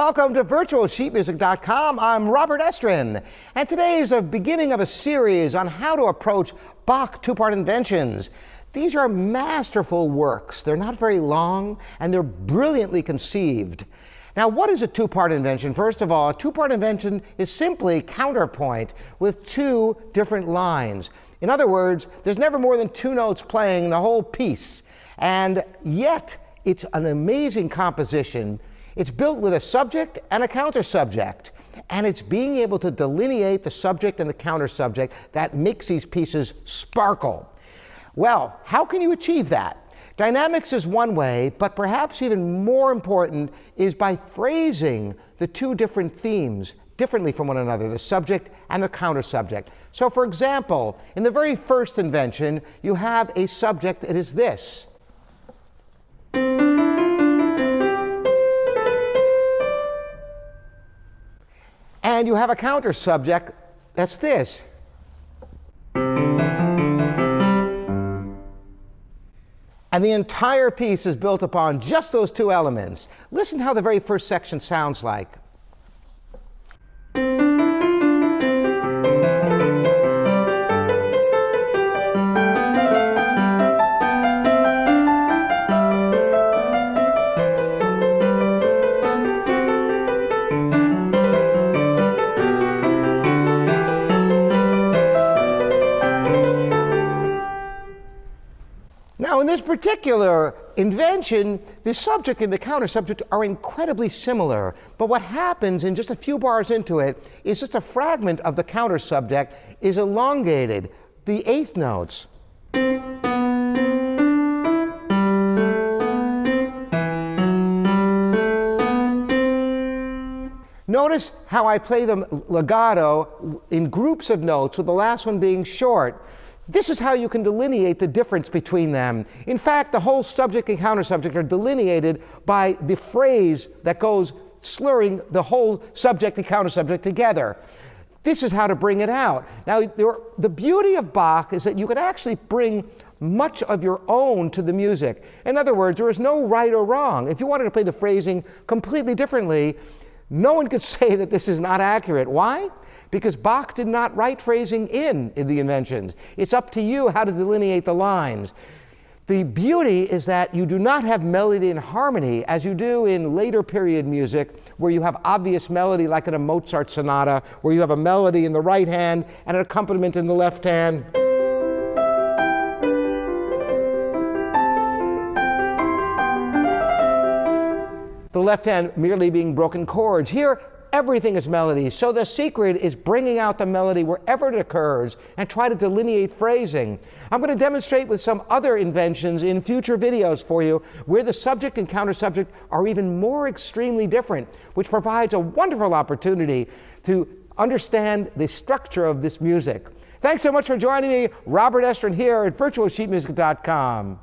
Welcome to virtualsheetmusic.com. I'm Robert Estrin, and today is the beginning of a series on how to approach Bach Two-Part Inventions. These are masterful works. They're not very long, and they're brilliantly conceived. Now, what is a two-part invention? First of all, a two-part invention is simply counterpoint with two different lines. In other words, there's never more than two notes playing the whole piece, and yet it's an amazing composition. It's built with a subject and a counter-subject, and it's being able to delineate the subject and the counter-subject that makes these pieces sparkle. Well, how can you achieve that? Dynamics is one way, but perhaps even more important is by phrasing the two different themes differently from one another, the subject and the counter-subject. So, for example, in the very first invention, you have a subject that is this. And you have a counter-subject that's this. And the entire piece is built upon just those two elements. Listen how the very first section sounds like. Now, in this particular invention, the subject and the counter-subject are incredibly similar. But what happens in just a few bars into it is just a fragment of the counter-subject is elongated, the eighth notes. Notice how I play them legato in groups of notes, with the last one being short. This is how you can delineate the difference between them. In fact, the whole subject and counter-subject are delineated by the phrase that goes slurring the whole subject and counter-subject together. This is how to bring it out. Now, the beauty of Bach is that you can actually bring much of your own to the music. In other words, there is no right or wrong. If you wanted to play the phrasing completely differently, no one could say that this is not accurate. Why? Because Bach did not write phrasing in the inventions. It's up to you how to delineate the lines. The beauty is that you do not have melody and harmony as you do in later period music, where you have obvious melody, like in a Mozart sonata, where you have a melody in the right hand and an accompaniment in the left hand. The left hand merely being broken chords. Here, everything is melody. So the secret is bringing out the melody wherever it occurs and try to delineate phrasing. I'm going to demonstrate with some other inventions in future videos for you where the subject and counter-subject are even more extremely different, which provides a wonderful opportunity to understand the structure of this music. Thanks so much for joining me, Robert Estrin, here at virtualsheetmusic.com.